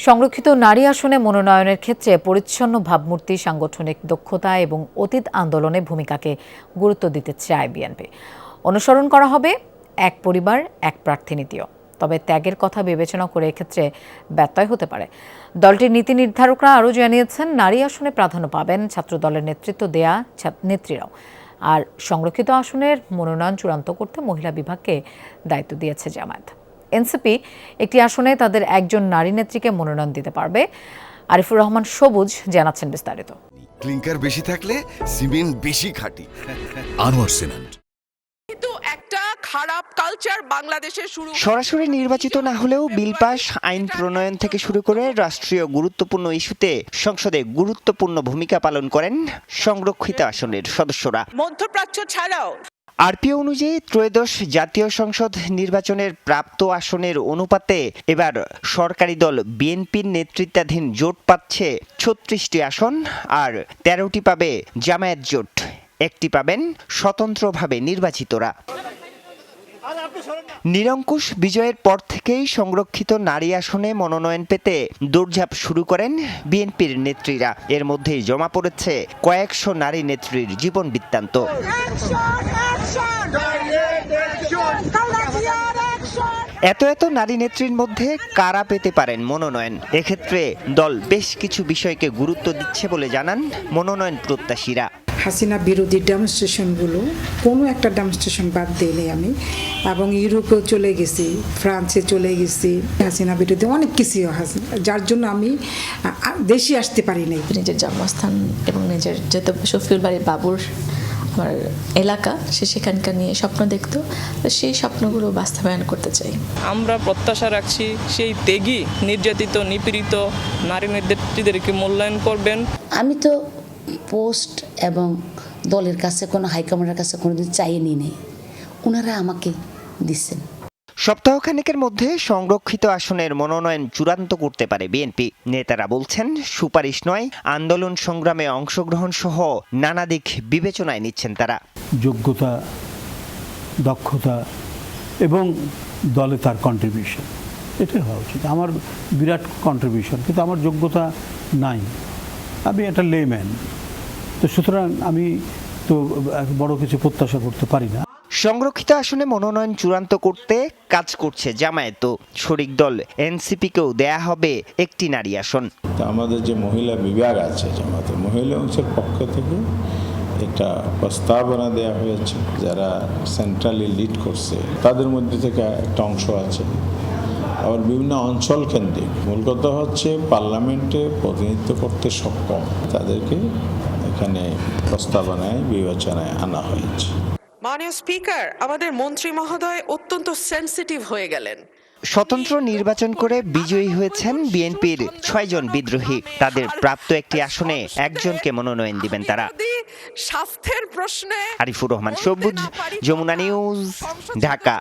সংরক্ষিত নারী আসনে মনোনয়নের ক্ষেত্রে পরিচ্ছন্ন ভাবমূর্তি, সাংগঠনিক দক্ষতা এবং অতীত আন্দোলনে ভূমিকাকে গুরুত্ব দিতে চায় বিএনপি। অনুসরণ করা হবে এক পরিবার এক প্রার্থী নীতিও। তবে ত্যাগের কথা বিবেচনা করে এক্ষেত্রে ব্যত্যয় হতে পারে। দলটির নীতি নির্ধারকরা আরও জানিয়েছেন, নারী আসনে প্রাধান্য পাবেন ছাত্রদলের নেতৃত্ব দেয়া নেত্রীরাও। আর সংরক্ষিত আসনের মনোনয়ন চূড়ান্ত করতে মহিলা বিভাগকে দায়িত্ব দিয়েছে জামায়াত। এনসিপি একটি আসনে তাদের একজন নারী নেত্রীকে মনোনয়ন দিতে পারবে। আরিফুর রহমান সবুজ জানাচ্ছেন বিস্তারিত। ক্লিংকার বেশি থাকলে সিমেন্ট বেশি খাঁটি। আনোয়ার সিমেন্ট। কিন্তু একটা খারাপ কালচার বাংলাদেশে সরাসরি নির্বাচিত না হলেও বিল পাস, আইন প্রণয়ন থেকে শুরু করে রাষ্ট্রীয় গুরুত্বপূর্ণ ইস্যুতে সংসদে গুরুত্বপূর্ণ ভূমিকা পালন করেন সংরক্ষিত আসনের সদস্যরা। মধ্যপ্রাচ্য ছাড়াও আরপিও অনুযায়ী ত্রয়োদশ জাতীয় সংসদ নির্বাচনের প্রাপ্ত আসনের অনুপাতে এবার সরকারি দল বিএনপির নেতৃত্বাধীন জোট পাচ্ছে ৩৬টি আসন, আর ১৩টি পাবে জামায়াত জোট, একটি পাবেন স্বতন্ত্রভাবে নির্বাচিতরা। নিরঙ্কুশ বিজয়ের পর থেকেই সংরক্ষিত নারী আসনে মনোনয়ন পেতে দৌড়ঝাঁপ শুরু করেন বিএনপির নেত্রীরা। এর মধ্যেই জমা পড়েছে কয়েকশো নারী নেত্রীর জীবন বৃত্তান্ত। এত নারী নেত্রীর মধ্যে কারা পেতে পারেন মনোনয়ন? এক্ষেত্রে দল বেশ কিছু বিষয়কে গুরুত্ব দিচ্ছে বলে জানান মনোনয়ন প্রত্যাশীরা। হাসিনা বিরোধী ডেমনস্ট্রেশনগুলো কোনো একটা ডেমনস্ট্রেশন বাদ দিইনি আমি, এবং ইউরোপেও চলে গেছি, ফ্রান্সে চলে গেছি। হাসিনা বিরোধী অনেক কিছু, যার জন্য আমি দেশে আসতে পারি নাই। নিজের জন্মস্থান এবং নিজের যেহেতু শফিউল বাড়ির বাবুর আমার এলাকা, সে সেখানকার নিয়ে স্বপ্ন দেখতো, তো সেই স্বপ্নগুলো বাস্তবায়ন করতে চাই। আমরা প্রত্যাশা রাখছি সেই ত্যাগী নির্যাতিত নিপীড়িত নারী নেত্রীদেরকে মূল্যায়ন করবেন। আমি তো পোস্ট এবং দলের কাছে কোনো হাইকমান্ডের কাছে কোনোদিন চাইনি নেই, ওনারা আমাকে দিচ্ছেন। সপ্তাহখানেকের মধ্যে সংরক্ষিত আসনের মনোনয়ন চূড়ান্ত করতে পারে বিএনপি। নেতারা বলছেন, সুপারিশ নয়, আন্দোলন সংগ্রামে অংশগ্রহণ সহ নানা দিক বিবেচনায় নিচ্ছেন তারা। যোগ্যতা, দক্ষতা এবং দলে তার কন্ট্রিবিউশন, এটাই হওয়া উচিত। আমার বিরাট কন্ট্রিবিউশন, কিন্তু আমার যোগ্যতা নাই, আমি একটা লেম্যান, তো সুতরাং আমি তো বড় কিছু প্রত্যাশা করতে পারি না। সংরক্ষিত আসনে মনোনয়ন চূড়ান্ত করতে কাজ করছে জামায়াত। শরিক দল এনসিপিকেও দেয়া হবে একটি নারী আসন। আমাদের যে মহিলা বিভাগ আছে জামায়াতের মহিলা অংশের পক্ষ থেকে একটা প্রস্তাবনা দেওয়া হয়েছে, যারা সেন্ট্রালি লিড করছে তাদের মধ্যে থেকে একটা অংশ আছে। আবার বিভিন্ন অঞ্চল কেন্দ্রিক, মূল কথা হচ্ছে পার্লামেন্টে প্রতিনিধিত্ব করতে সক্ষম তাদেরকে এখানে প্রস্তাবনায় বিবেচনায় আনা হয়েছে। মাননীয় স্পিকার, আমাদের মন্ত্রী মহোদয় অত্যন্ত সেনসিটিভ হয়ে গেলেন। স্বতন্ত্র নির্বাচন করে বিজয়ী হয়েছেন বিএনপির ৬ জন বিদ্রোহী। তাদের প্রাপ্ত একটি আসনে একজনকে মনোনয়ন দিবেন তারা। স্বাস্থ্যের প্রশ্নে আরিফুর রহমান সবুজ, যমুনা নিউজ, ঢাকা।